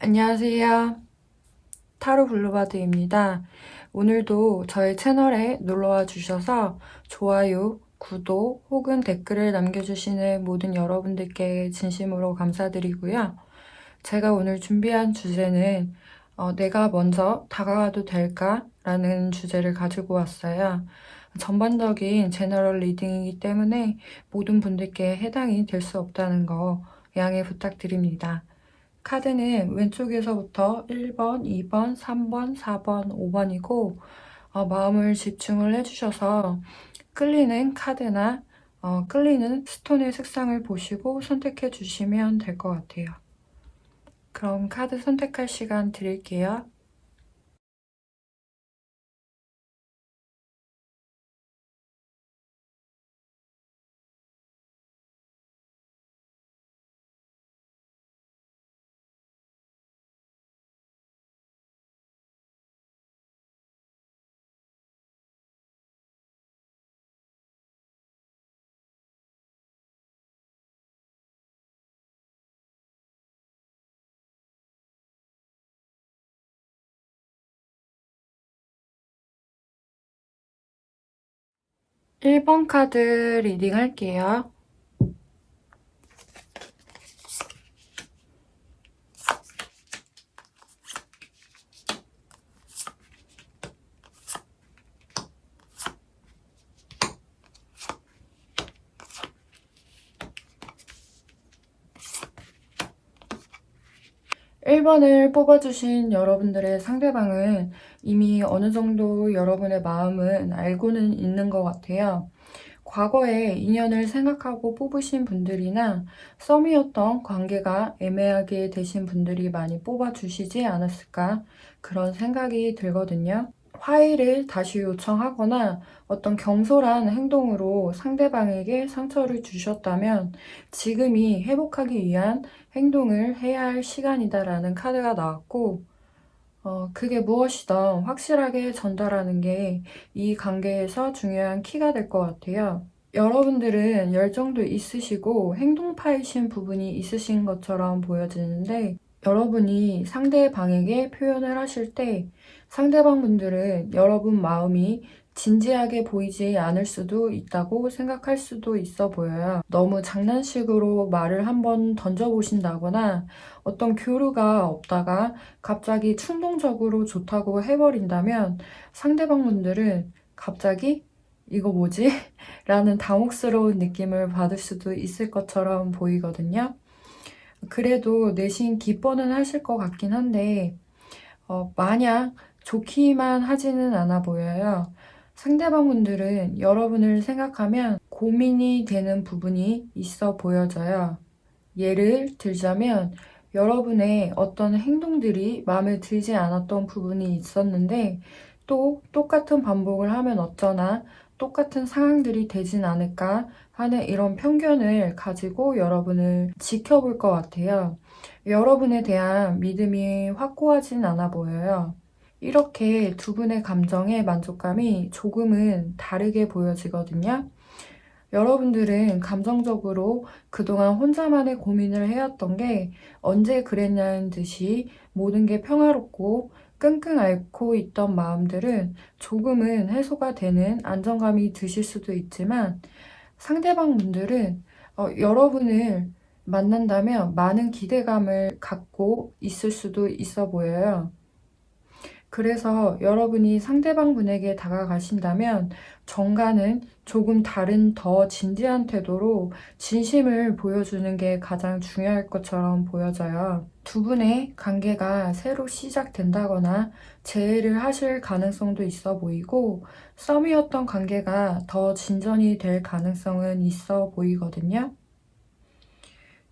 안녕하세요. 타로 블루바드입니다. 오늘도 저의 채널에 놀러와 주셔서 좋아요, 구독 혹은 댓글을 남겨주시는 모든 여러분들께 진심으로 감사드리고요. 제가 오늘 준비한 주제는 내가 먼저 다가가도 될까? 라는 주제를 가지고 왔어요. 전반적인 제너럴 리딩이기 때문에 모든 분들께 해당이 될 수 없다는 거 양해 부탁드립니다. 카드는 왼쪽에서부터 1번, 2번, 3번, 4번, 5번이고 마음을 집중을 해주셔서 끌리는 카드나 끌리는 스톤의 색상을 보시고 선택해 주시면 될 것 같아요. 그럼 카드 선택할 시간 드릴게요. 1번 카드 리딩 할게요. 1번을 뽑아주신 여러분들의 상대방은 이미 어느 정도 여러분의 마음은 알고는 있는 것 같아요. 과거에 인연을 생각하고 뽑으신 분들이나 썸이었던 관계가 애매하게 되신 분들이 많이 뽑아주시지 않았을까 그런 생각이 들거든요. 화해를 다시 요청하거나 어떤 경솔한 행동으로 상대방에게 상처를 주셨다면 지금이 회복하기 위한 행동을 해야 할 시간이다라는 카드가 나왔고 그게 무엇이든 확실하게 전달하는 게 이 관계에서 중요한 키가 될 것 같아요. 여러분들은 열정도 있으시고 행동파이신 부분이 있으신 것처럼 보여지는데 여러분이 상대방에게 표현을 하실 때 상대방 분들은 여러분 마음이 진지하게 보이지 않을 수도 있다고 생각할 수도 있어 보여요. 너무 장난식으로 말을 한번 던져보신다거나 어떤 교류가 없다가 갑자기 충동적으로 좋다고 해버린다면 상대방 분들은 갑자기 이거 뭐지? 라는 당혹스러운 느낌을 받을 수도 있을 것처럼 보이거든요. 그래도 내심 기뻐는 하실 것 같긴 한데 마냥 좋기만 하지는 않아 보여요. 상대방분들은 여러분을 생각하면 고민이 되는 부분이 있어 보여져요. 예를 들자면 여러분의 어떤 행동들이 마음에 들지 않았던 부분이 있었는데 또 똑같은 반복을 하면 어쩌나 똑같은 상황들이 되진 않을까 하는 이런 편견을 가지고 여러분을 지켜볼 것 같아요. 여러분에 대한 믿음이 확고하진 않아 보여요. 이렇게 두 분의 감정의 만족감이 조금은 다르게 보여지거든요. 여러분들은 감정적으로 그동안 혼자만의 고민을 해왔던 게 언제 그랬냐는 듯이 모든 게 평화롭고 끙끙 앓고 있던 마음들은 조금은 해소가 되는 안정감이 드실 수도 있지만 상대방 분들은 여러분을 만난다면 많은 기대감을 갖고 있을 수도 있어 보여요. 그래서 여러분이 상대방 분에게 다가가신다면 정가는 조금 다른 더 진지한 태도로 진심을 보여주는 게 가장 중요할 것처럼 보여져요. 두 분의 관계가 새로 시작된다거나 재회를 하실 가능성도 있어 보이고 썸이었던 관계가 더 진전이 될 가능성은 있어 보이거든요.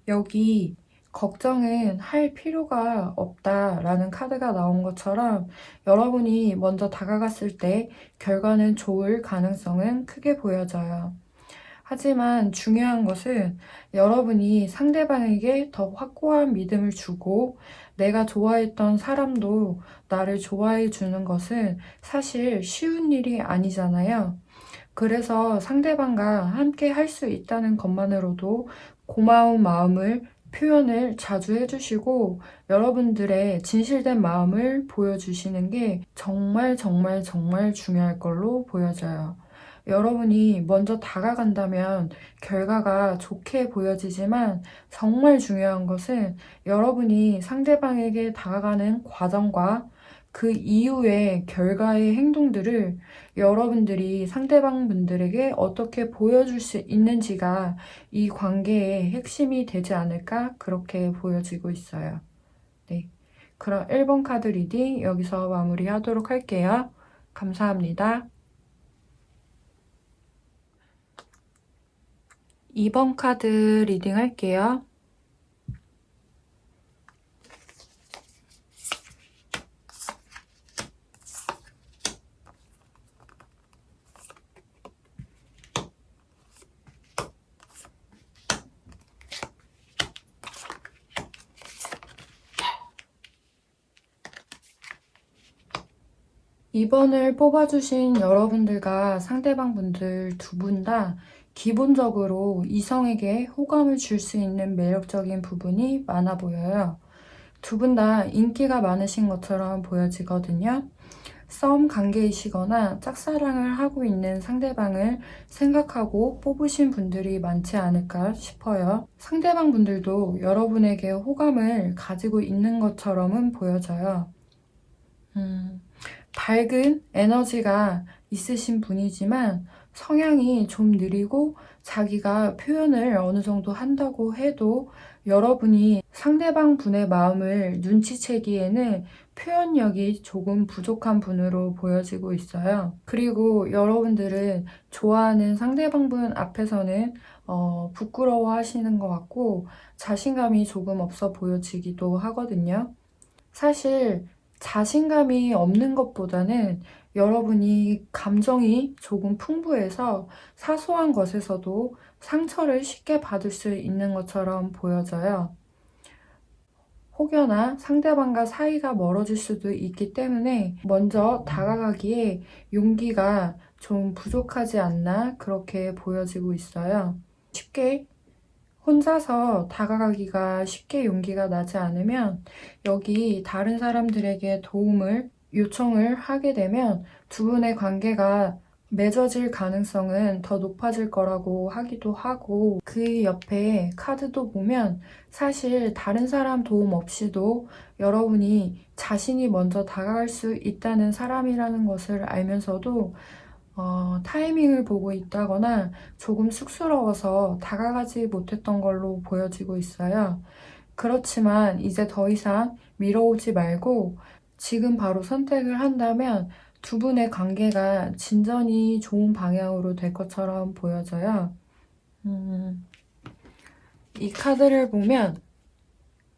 여기 걱정은 할 필요가 없다라는 카드가 나온 것처럼 여러분이 먼저 다가갔을 때 결과는 좋을 가능성은 크게 보여져요. 하지만 중요한 것은 여러분이 상대방에게 더 확고한 믿음을 주고 내가 좋아했던 사람도 나를 좋아해 주는 것은 사실 쉬운 일이 아니잖아요. 그래서 상대방과 함께 할 수 있다는 것만으로도 고마운 마음을 표현을 자주 해주시고 여러분들의 진실된 마음을 보여주시는 게 정말 정말 정말 중요할 걸로 보여져요. 여러분이 먼저 다가간다면 결과가 좋게 보여지지만 정말 중요한 것은 여러분이 상대방에게 다가가는 과정과 그 이후의 결과의 행동들을 여러분들이 상대방 분들에게 어떻게 보여줄 수 있는지가 이 관계의 핵심이 되지 않을까 그렇게 보여지고 있어요. 네. 그럼 1번 카드 리딩 여기서 마무리하도록 할게요. 감사합니다. 2번 카드 리딩 할게요. 이번을 뽑아주신 여러분들과 상대방 분들 두 분 다 기본적으로 이성에게 호감을 줄 수 있는 매력적인 부분이 많아 보여요. 두 분 다 인기가 많으신 것처럼 보여지거든요. 썸 관계이시거나 짝사랑을 하고 있는 상대방을 생각하고 뽑으신 분들이 많지 않을까 싶어요. 상대방 분들도 여러분에게 호감을 가지고 있는 것처럼은 보여져요. 밝은 에너지가 있으신 분이지만 성향이 좀 느리고 자기가 표현을 어느 정도 한다고 해도 여러분이 상대방 분의 마음을 눈치채기에는 표현력이 조금 부족한 분으로 보여지고 있어요. 그리고 여러분들은 좋아하는 상대방 분 앞에서는 부끄러워 하시는 것 같고 자신감이 조금 없어 보여지기도 하거든요. 사실 자신감이 없는 것보다는 여러분이 감정이 조금 풍부해서 사소한 것에서도 상처를 쉽게 받을 수 있는 것처럼 보여져요. 혹여나 상대방과 사이가 멀어질 수도 있기 때문에 먼저 다가가기에 용기가 좀 부족하지 않나 그렇게 보여지고 있어요. 쉽게 혼자서 다가가기가 쉽게 용기가 나지 않으면 여기 다른 사람들에게 도움을 요청을 하게 되면 두 분의 관계가 맺어질 가능성은 더 높아질 거라고 하기도 하고 그 옆에 카드도 보면 사실 다른 사람 도움 없이도 여러분이 자신이 먼저 다가갈 수 있다는 사람이라는 것을 알면서도 타이밍을 보고 있다거나 조금 쑥스러워서 다가가지 못했던 걸로 보여지고 있어요. 그렇지만 이제 더 이상 미뤄오지 말고 지금 바로 선택을 한다면 두 분의 관계가 진전이 좋은 방향으로 될 것처럼 보여져요. 이 카드를 보면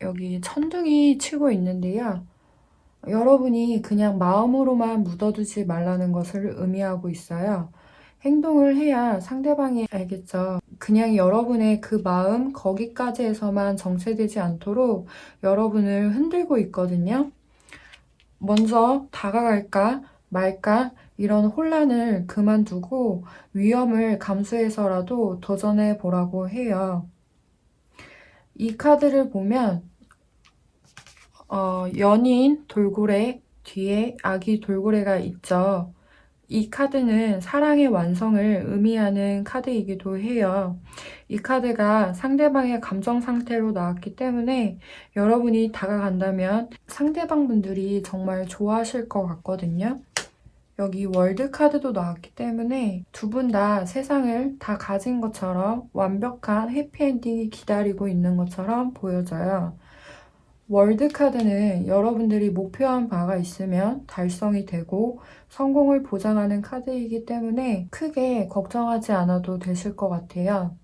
여기 천둥이 치고 있는데요. 여러분이 그냥 마음으로만 묻어두지 말라는 것을 의미하고 있어요. 행동을 해야 상대방이 알겠죠. 그냥 여러분의 그 마음 거기까지에서만 정체되지 않도록 여러분을 흔들고 있거든요. 먼저 다가갈까 말까 이런 혼란을 그만두고 위험을 감수해서라도 도전해 보라고 해요. 이 카드를 보면 연인 돌고래 뒤에 아기 돌고래가 있죠. 이 카드는 사랑의 완성을 의미하는 카드이기도 해요. 이 카드가 상대방의 감정 상태로 나왔기 때문에 여러분이 다가간다면 상대방 분들이 정말 좋아하실 것 같거든요. 여기 월드 카드도 나왔기 때문에 두 분 다 세상을 다 가진 것처럼 완벽한 해피엔딩이 기다리고 있는 것처럼 보여져요. 월드 카드는 여러분들이 목표한 바가 있으면 달성이 되고 성공을 보장하는 카드이기 때문에 크게 걱정하지 않아도 되실 것 같아요.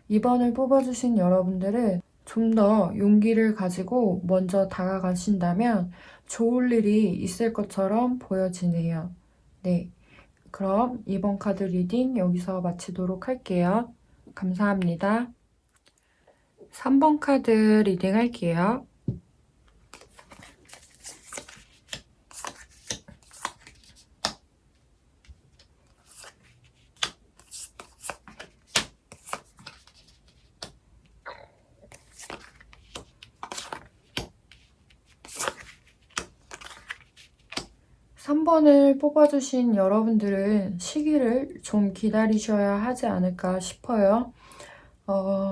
이번을 뽑아주신 여러분들은 좀 더 용기를 가지고 먼저 다가가신다면 좋을 일이 있을 것처럼 보여지네요. 네, 그럼 이번 카드 리딩 여기서 마치도록 할게요. 감사합니다. 3번 카드 리딩 할게요. 3번을 뽑아주신 여러분들은 시기를 좀 기다리셔야 하지 않을까 싶어요.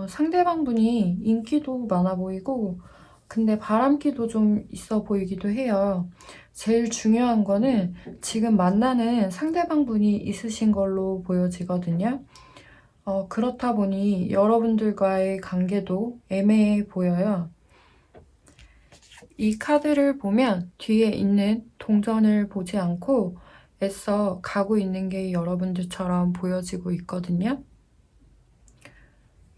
상대방분이 인기도 많아 보이고, 근데 바람기도 좀 있어 보이기도 해요. 제일 중요한 거는 지금 만나는 상대방분이 있으신 걸로 보여지거든요. 그렇다 보니 여러분들과의 관계도 애매해 보여요. 이 카드를 보면 뒤에 있는 동전을 보지 않고 애써 가고 있는 게 여러분들처럼 보여지고 있거든요.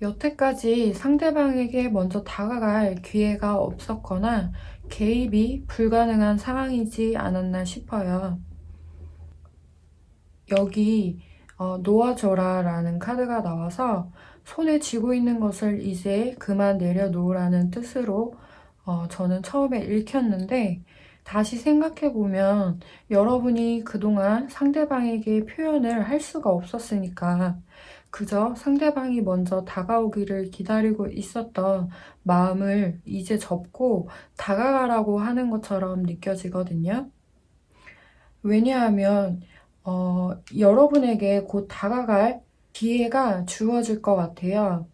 여태까지 상대방에게 먼저 다가갈 기회가 없었거나 개입이 불가능한 상황이지 않았나 싶어요. 여기 놓아줘라 라는 카드가 나와서 손에 쥐고 있는 것을 이제 그만 내려놓으라는 뜻으로 저는 처음에 읽혔는데 다시 생각해보면 여러분이 그동안 상대방에게 표현을 할 수가 없었으니까 그저 상대방이 먼저 다가오기를 기다리고 있었던 마음을 이제 접고 다가가라고 하는 것처럼 느껴지거든요. 왜냐하면 여러분에게 곧 다가갈 기회가 주어질 것 같아요.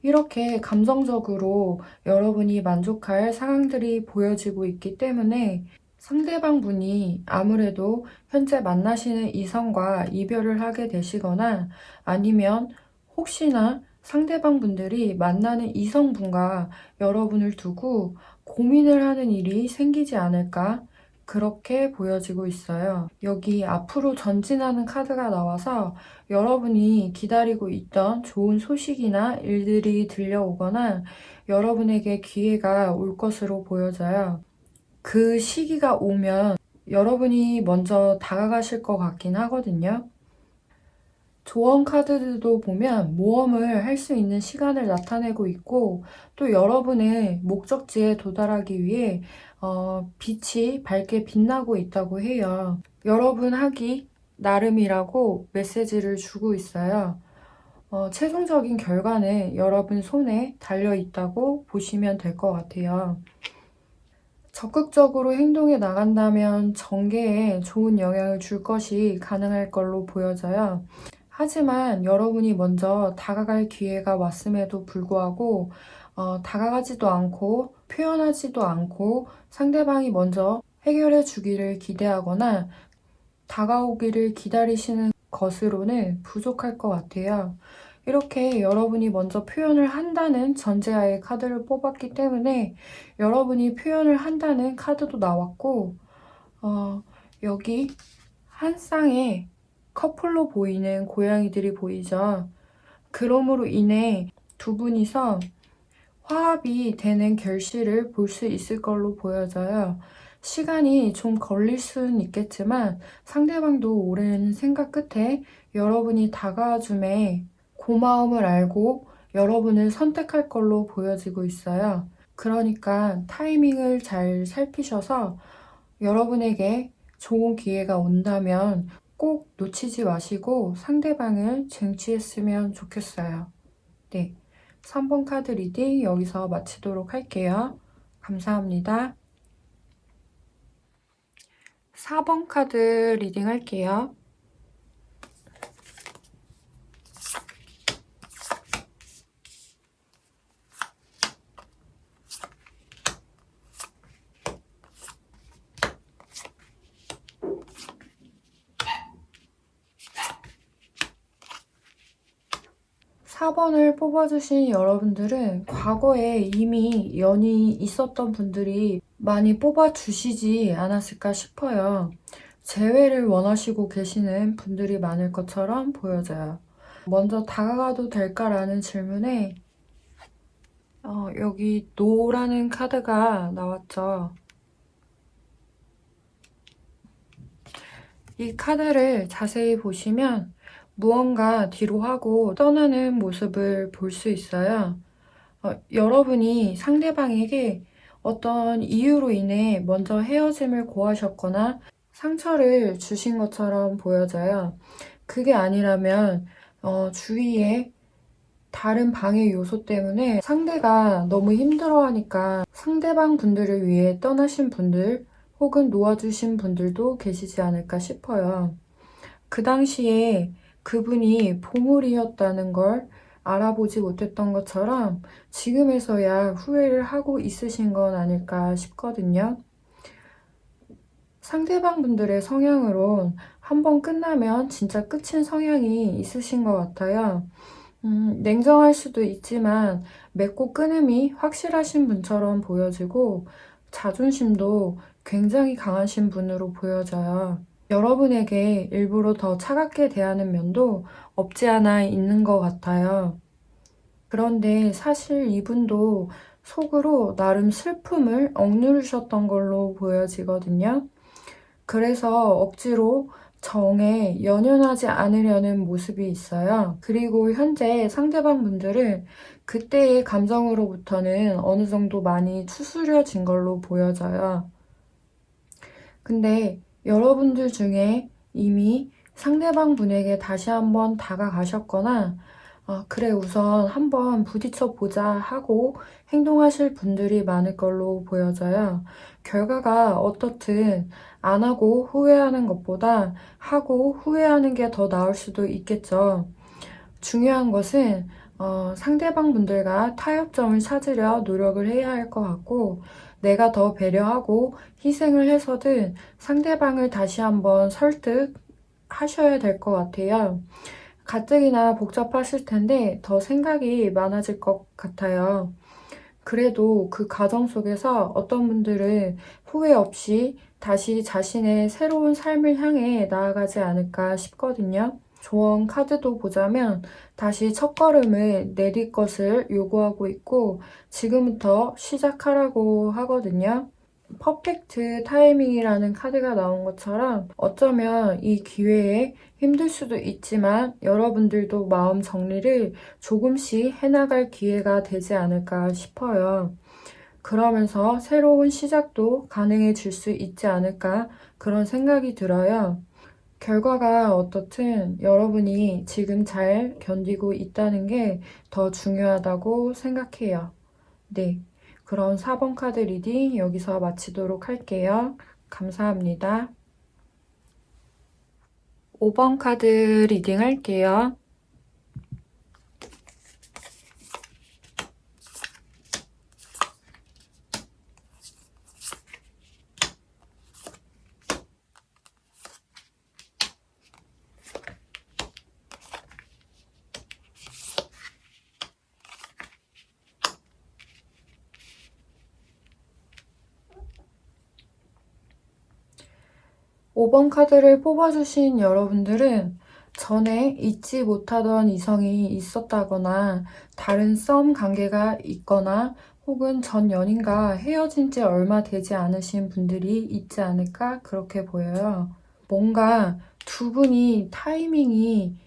이렇게 감정적으로 여러분이 만족할 상황들이 보여지고 있기 때문에 상대방 분이 아무래도 현재 만나시는 이성과 이별을 하게 되시거나 아니면 혹시나 상대방 분들이 만나는 이성분과 여러분을 두고 고민을 하는 일이 생기지 않을까 그렇게 보여지고 있어요. 여기 앞으로 전진하는 카드가 나와서 여러분이 기다리고 있던 좋은 소식이나 일들이 들려오거나 여러분에게 기회가 올 것으로 보여져요. 그 시기가 오면 여러분이 먼저 다가가실 것 같긴 하거든요. 조언 카드들도 보면 모험을 할 수 있는 시간을 나타내고 있고 또 여러분의 목적지에 도달하기 위해 빛이 밝게 빛나고 있다고 해요. 여러분 하기 나름이라고 메시지를 주고 있어요. 최종적인 결과는 여러분 손에 달려 있다고 보시면 될 것 같아요. 적극적으로 행동해 나간다면 전개에 좋은 영향을 줄 것이 가능할 걸로 보여져요. 하지만 여러분이 먼저 다가갈 기회가 왔음에도 불구하고 다가가지도 않고 표현하지도 않고 상대방이 먼저 해결해 주기를 기대하거나 다가오기를 기다리시는 것으로는 부족할 것 같아요. 이렇게 여러분이 먼저 표현을 한다는 전제하에 카드를 뽑았기 때문에 여러분이 표현을 한다는 카드도 나왔고 여기 한 쌍의 커플로 보이는 고양이들이 보이죠. 그럼으로 인해 두 분이서 화합이 되는 결실을 볼 수 있을 걸로 보여져요. 시간이 좀 걸릴 수는 있겠지만 상대방도 오랜 생각 끝에 여러분이 다가와 줌에 고마움을 알고 여러분을 선택할 걸로 보여지고 있어요. 그러니까 타이밍을 잘 살피셔서 여러분에게 좋은 기회가 온다면 꼭 놓치지 마시고 상대방을 쟁취했으면 좋겠어요. 네, 3번 카드 리딩 여기서 마치도록 할게요. 감사합니다. 4번 카드 리딩 할게요. 4번을 뽑아주신 여러분들은 과거에 이미 연이 있었던 분들이 많이 뽑아주시지 않았을까 싶어요. 재회를 원하시고 계시는 분들이 많을 것처럼 보여져요. 먼저 다가가도 될까라는 질문에 여기 노라는 카드가 나왔죠. 이 카드를 자세히 보시면 무언가 뒤로 하고 떠나는 모습을 볼 수 있어요. 여러분이 상대방에게 어떤 이유로 인해 먼저 헤어짐을 고하셨거나 상처를 주신 것처럼 보여져요. 그게 아니라면 주위에 다른 방해 요소 때문에 상대가 너무 힘들어하니까 상대방 분들을 위해 떠나신 분들 혹은 놓아주신 분들도 계시지 않을까 싶어요. 그 당시에 그분이 보물이었다는 걸 알아보지 못했던 것처럼 지금에서야 후회를 하고 있으신 건 아닐까 싶거든요. 상대방 분들의 성향으론 한 번 끝나면 진짜 끝인 성향이 있으신 것 같아요. 냉정할 수도 있지만 맺고 끊음이 확실하신 분처럼 보여지고 자존심도 굉장히 강하신 분으로 보여져요. 여러분에게 일부러 더 차갑게 대하는 면도 없지 않아 있는 것 같아요. 그런데 사실 이분도 속으로 나름 슬픔을 억누르셨던 걸로 보여지거든요. 그래서 억지로 정에 연연하지 않으려는 모습이 있어요. 그리고 현재 상대방 분들은 그때의 감정으로부터는 어느 정도 많이 추스려진 걸로 보여져요. 근데 여러분들 중에 이미 상대방 분에게 다시 한번 다가가셨거나 그래, 우선 한번 부딪혀 보자 하고 행동하실 분들이 많을 걸로 보여져요. 결과가 어떻든 안 하고 후회하는 것보다 하고 후회하는 게 더 나을 수도 있겠죠. 중요한 것은 상대방 분들과 타협점을 찾으려 노력을 해야 할 것 같고, 내가 더 배려하고 희생을 해서든 상대방을 다시 한번 설득하셔야 될 것 같아요. 가뜩이나 복잡하실 텐데 더 생각이 많아질 것 같아요. 그래도 그 과정 속에서 어떤 분들은 후회 없이 다시 자신의 새로운 삶을 향해 나아가지 않을까 싶거든요. 조언 카드도 보자면 다시 첫걸음을 내딜 것을 요구하고 있고 지금부터 시작하라고 하거든요. 퍼펙트 타이밍이라는 카드가 나온 것처럼 어쩌면 이 기회에 힘들 수도 있지만 여러분들도 마음 정리를 조금씩 해나갈 기회가 되지 않을까 싶어요. 그러면서 새로운 시작도 가능해질 수 있지 않을까 그런 생각이 들어요. 결과가 어떻든 여러분이 지금 잘 견디고 있다는 게 더 중요하다고 생각해요. 네. 그럼 4번 카드 리딩 여기서 마치도록 할게요. 감사합니다. 5번 카드 리딩 할게요. 5번 카드를 뽑아주신 여러분들은 전에 잊지 못하던 이성이 있었다거나 다른 썸 관계가 있거나 혹은 전 연인과 헤어진 지 얼마 되지 않으신 분들이 있지 않을까 그렇게 보여요. 뭔가 두 분이 타이밍이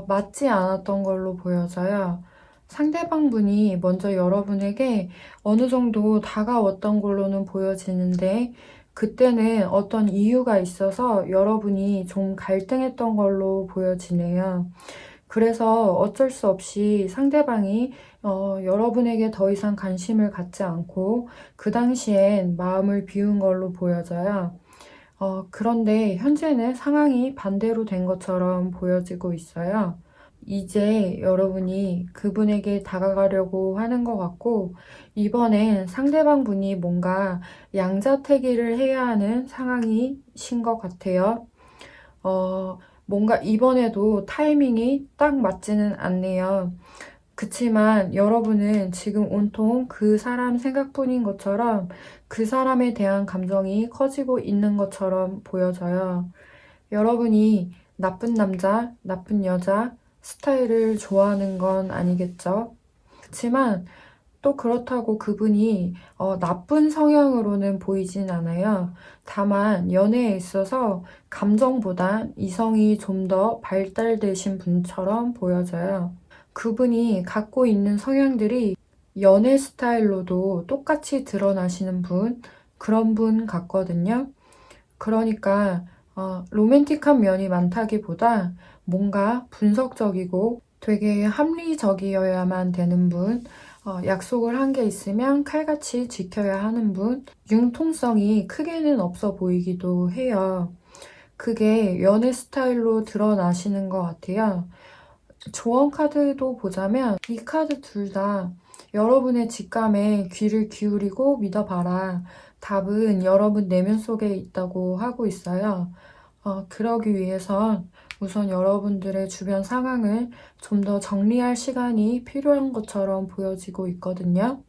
맞지 않았던 걸로 보여져요. 상대방 분이 먼저 여러분에게 어느 정도 다가왔던 걸로는 보여지는데 그때는 어떤 이유가 있어서 여러분이 좀 갈등했던 걸로 보여지네요. 그래서 어쩔 수 없이 상대방이 여러분에게 더 이상 관심을 갖지 않고 그 당시엔 마음을 비운 걸로 보여져요. 그런데 현재는 상황이 반대로 된 것처럼 보여지고 있어요. 이제 여러분이 그분에게 다가가려고 하는 것 같고, 이번엔 상대방 분이 뭔가 양자택일을 해야 하는 상황이신 것 같아요. 뭔가 이번에도 타이밍이 딱 맞지는 않네요. 그치만 여러분은 지금 온통 그 사람 생각뿐인 것처럼 그 사람에 대한 감정이 커지고 있는 것처럼 보여져요. 여러분이 나쁜 남자, 나쁜 여자 스타일을 좋아하는 건 아니겠죠? 그치만 또 그렇다고 그분이 나쁜 성향으로는 보이진 않아요. 다만 연애에 있어서 감정보단 이성이 좀 더 발달되신 분처럼 보여져요. 그분이 갖고 있는 성향들이 연애 스타일로도 똑같이 드러나시는 분, 그런 분 같거든요. 그러니까 로맨틱한 면이 많다기보다 뭔가 분석적이고 되게 합리적이어야만 되는 분, 약속을 한 게 있으면 칼같이 지켜야 하는 분, 융통성이 크게는 없어 보이기도 해요. 그게 연애 스타일로 드러나시는 것 같아요. 조언 카드도 보자면 이 카드 둘 다 여러분의 직감에 귀를 기울이고 믿어봐라. 답은 여러분 내면 속에 있다고 하고 있어요. 그러기 위해선 우선 여러분들의 주변 상황을 좀 더 정리할 시간이 필요한 것처럼 보여지고 있거든요.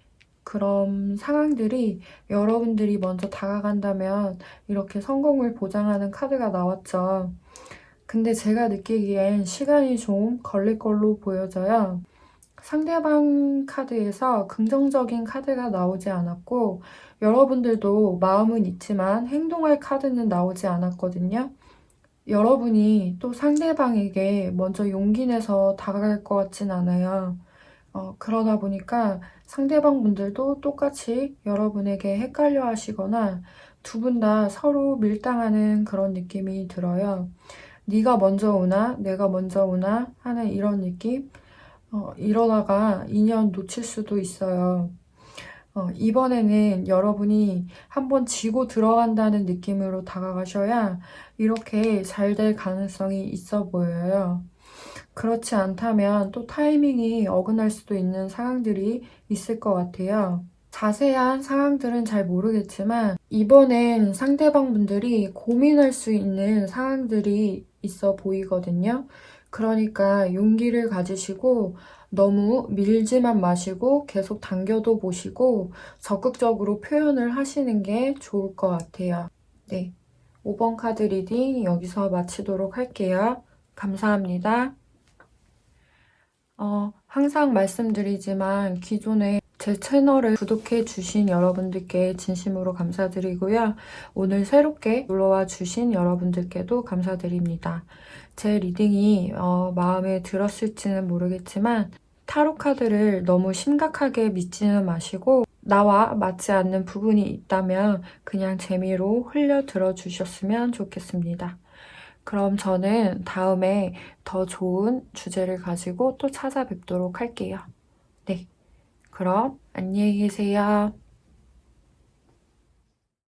그런 상황들이 여러분들이 먼저 다가간다면 이렇게 성공을 보장하는 카드가 나왔죠. 근데 제가 느끼기엔 시간이 좀 걸릴 걸로 보여져요. 상대방 카드에서 긍정적인 카드가 나오지 않았고, 여러분들도 마음은 있지만 행동할 카드는 나오지 않았거든요. 여러분이 또 상대방에게 먼저 용기 내서 다가갈 것 같진 않아요. 그러다 보니까 상대방 분들도 똑같이 여러분에게 헷갈려 하시거나 두 분 다 서로 밀당하는 그런 느낌이 들어요. 네가 먼저 오나 내가 먼저 오나 하는 이런 느낌? 이러다가 인연 놓칠 수도 있어요. 이번에는 여러분이 한번 지고 들어간다는 느낌으로 다가가셔야 이렇게 잘 될 가능성이 있어 보여요. 그렇지 않다면 또 타이밍이 어긋날 수도 있는 상황들이 있을 것 같아요. 자세한 상황들은 잘 모르겠지만 이번엔 상대방 분들이 고민할 수 있는 상황들이 있어 보이거든요. 그러니까 용기를 가지시고 너무 밀지만 마시고 계속 당겨도 보시고 적극적으로 표현을 하시는 게 좋을 것 같아요. 네. 5번 카드 리딩 여기서 마치도록 할게요. 감사합니다. 항상 말씀드리지만 기존에 제 채널을 구독해 주신 여러분들께 진심으로 감사드리고요. 오늘 새롭게 놀러와 주신 여러분들께도 감사드립니다. 제 리딩이 마음에 들었을지는 모르겠지만 타로 카드를 너무 심각하게 믿지는 마시고 나와 맞지 않는 부분이 있다면 그냥 재미로 흘려 들어주셨으면 좋겠습니다. 그럼 저는 다음에 더 좋은 주제를 가지고 또 찾아뵙도록 할게요. 네, 그럼 안녕히 계세요.